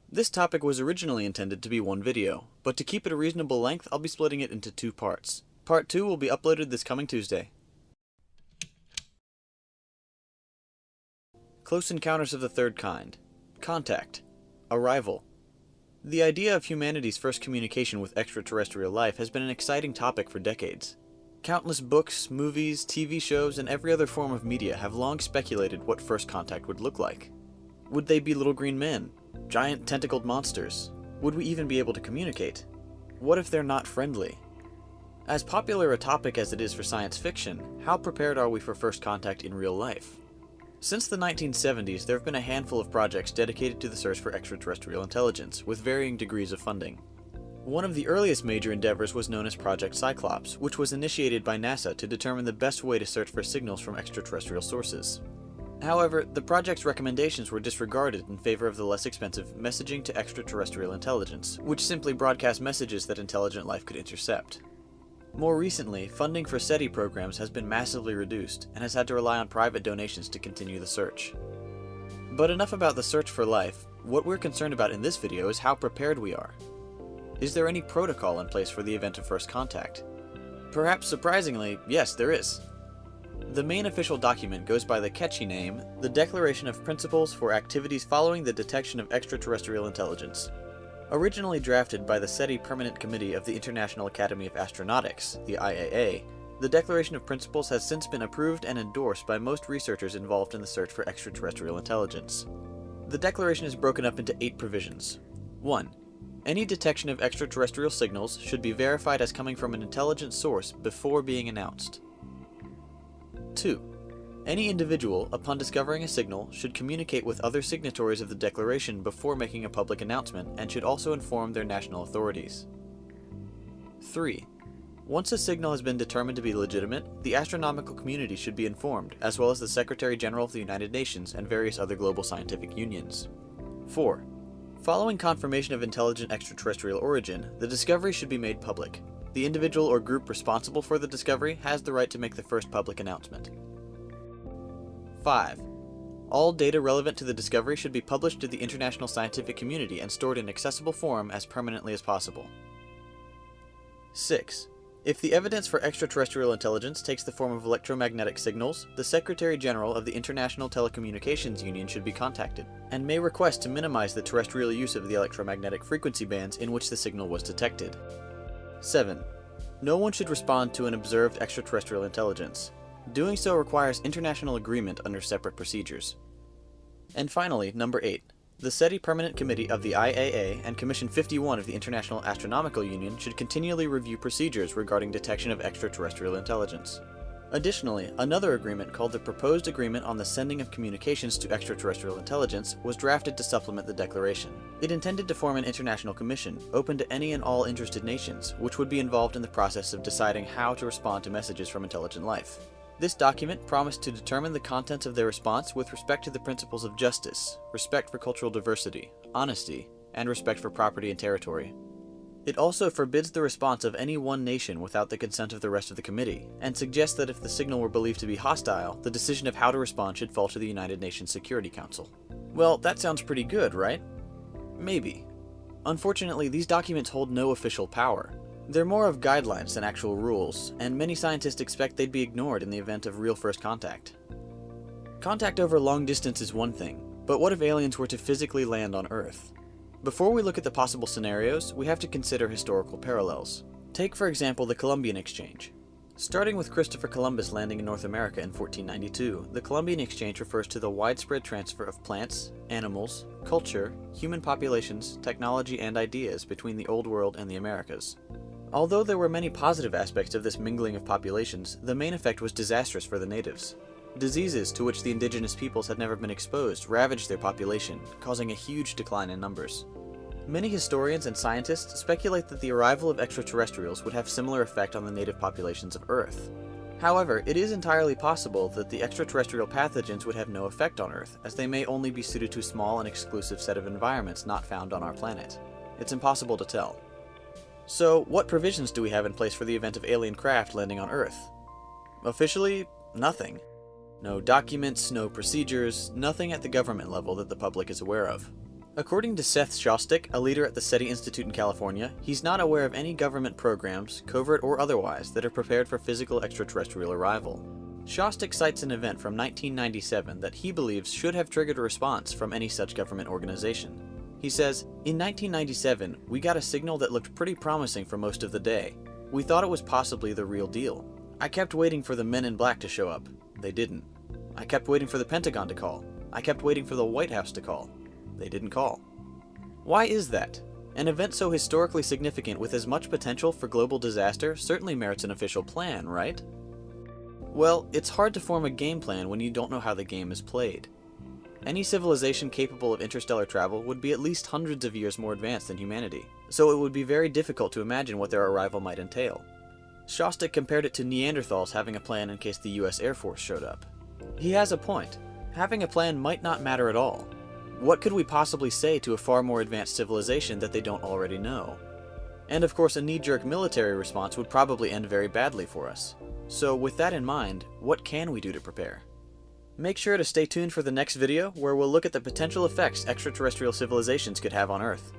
This topic was originally intended to be one video, but to keep it a reasonable length, I'll be splitting it into two parts. Part 2 will be uploaded this coming Tuesday. Close Encounters of the Third Kind. Contact. Arrival. The idea of humanity's first communication with extraterrestrial life has been an exciting topic for decades. Countless books, movies, TV shows, and every other form of media have long speculated what first contact would look like. Would they be little green men? Giant tentacled monsters? Would we even be able to communicate? What if they're not friendly? As popular a topic as it is for science fiction, how prepared are we for first contact in real life? Since the 1970s, there have been a handful of projects dedicated to the search for extraterrestrial intelligence, with varying degrees of funding. One of the earliest major endeavors was known as Project Cyclops, which was initiated by NASA to determine the best way to search for signals from extraterrestrial sources. However, the project's recommendations were disregarded in favor of the less expensive Messaging to Extraterrestrial Intelligence, which simply broadcast messages that intelligent life could intercept. More recently, funding for SETI programs has been massively reduced and has had to rely on private donations to continue the search. But enough about the search for life. What we're concerned about in this video is how prepared we are. Is there any protocol in place for the event of first contact? Perhaps surprisingly, yes, there is. The main official document goes by the catchy name, the Declaration of Principles for Activities Following the Detection of Extraterrestrial Intelligence. Originally drafted by the SETI Permanent Committee of the International Academy of Astronautics, the IAA, the Declaration of Principles has since been approved and endorsed by most researchers involved in the search for extraterrestrial intelligence. The declaration is broken up into 8 provisions. 1. Any detection of extraterrestrial signals should be verified as coming from an intelligent source before being announced. 2. Any individual, upon discovering a signal, should communicate with other signatories of the declaration before making a public announcement and should also inform their national authorities. 3. Once a signal has been determined to be legitimate, the astronomical community should be informed, as well as the Secretary General of the United Nations and various other global scientific unions. 4. Following confirmation of intelligent extraterrestrial origin, the discovery should be made public. The individual or group responsible for the discovery has the right to make the first public announcement. 5. All data relevant to the discovery should be published to the international scientific community and stored in accessible form as permanently as possible. 6. If the evidence for extraterrestrial intelligence takes the form of electromagnetic signals, the Secretary General of the International Telecommunications Union should be contacted, and may request to minimize the terrestrial use of the electromagnetic frequency bands in which the signal was detected. 7. No one should respond to an observed extraterrestrial intelligence. Doing so requires international agreement under separate procedures. And finally, number 8. The SETI Permanent Committee of the IAA and Commission 51 of the International Astronomical Union should continually review procedures regarding detection of extraterrestrial intelligence. Additionally, another agreement called the Proposed Agreement on the Sending of Communications to Extraterrestrial Intelligence was drafted to supplement the declaration. It intended to form an international commission, open to any and all interested nations, which would be involved in the process of deciding how to respond to messages from intelligent life. This document promised to determine the contents of their response with respect to the principles of justice, respect for cultural diversity, honesty, and respect for property and territory. It also forbids the response of any one nation without the consent of the rest of the committee, and suggests that if the signal were believed to be hostile, the decision of how to respond should fall to the United Nations Security Council. Well, that sounds pretty good, right? Maybe. Unfortunately, these documents hold no official power. They're more of guidelines than actual rules, and many scientists expect they'd be ignored in the event of real first contact. Contact over long distance is one thing, but what if aliens were to physically land on Earth? Before we look at the possible scenarios, we have to consider historical parallels. Take, for example, the Columbian Exchange. Starting with Christopher Columbus landing in North America in 1492, the Columbian Exchange refers to the widespread transfer of plants, animals, culture, human populations, technology, and ideas between the Old World and the Americas. Although there were many positive aspects of this mingling of populations, the main effect was disastrous for the natives. Diseases to which the indigenous peoples had never been exposed ravaged their population, causing a huge decline in numbers. Many historians and scientists speculate that the arrival of extraterrestrials would have similar effect on the native populations of Earth. However, it is entirely possible that the extraterrestrial pathogens would have no effect on Earth, as they may only be suited to a small and exclusive set of environments not found on our planet. It's impossible to tell. So, what provisions do we have in place for the event of alien craft landing on Earth? Officially, nothing. No documents, no procedures, nothing at the government level that the public is aware of. According to Seth Shostak, a leader at the SETI Institute in California, he's not aware of any government programs, covert or otherwise, that are prepared for physical extraterrestrial arrival. Shostak cites an event from 1997 that he believes should have triggered a response from any such government organization. He says, "In 1997, we got a signal that looked pretty promising for most of the day. We thought it was possibly the real deal. I kept waiting for the Men in Black to show up. They didn't. I kept waiting for the Pentagon to call. I kept waiting for the White House to call. They didn't call." Why is that? An event so historically significant with as much potential for global disaster certainly merits an official plan, right? Well, it's hard to form a game plan when you don't know how the game is played. Any civilization capable of interstellar travel would be at least hundreds of years more advanced than humanity, so it would be very difficult to imagine what their arrival might entail. Shostak compared it to Neanderthals having a plan in case the US Air Force showed up. He has a point. Having a plan might not matter at all. What could we possibly say to a far more advanced civilization that they don't already know? And of course, a knee-jerk military response would probably end very badly for us. So with that in mind, what can we do to prepare? Make sure to stay tuned for the next video where we'll look at the potential effects extraterrestrial civilizations could have on Earth.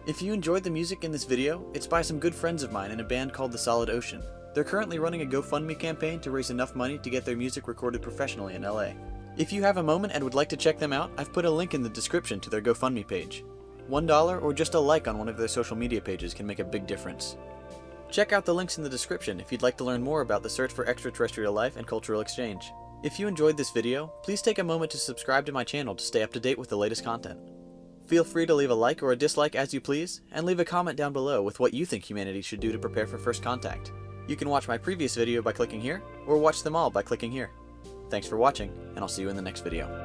If you enjoyed the music in this video, it's by some good friends of mine in a band called The Solid Ocean. They're currently running a GoFundMe campaign to raise enough money to get their music recorded professionally in LA. If you have a moment and would like to check them out, I've put a link in the description to their GoFundMe page. $1 or just a like on one of their social media pages can make a big difference. Check out the links in the description if you'd like to learn more about the search for extraterrestrial life and cultural exchange. If you enjoyed this video, please take a moment to subscribe to my channel to stay up to date with the latest content. Feel free to leave a like or a dislike as you please, and leave a comment down below with what you think humanity should do to prepare for first contact. You can watch my previous video by clicking here, or watch them all by clicking here. Thanks for watching, and I'll see you in the next video.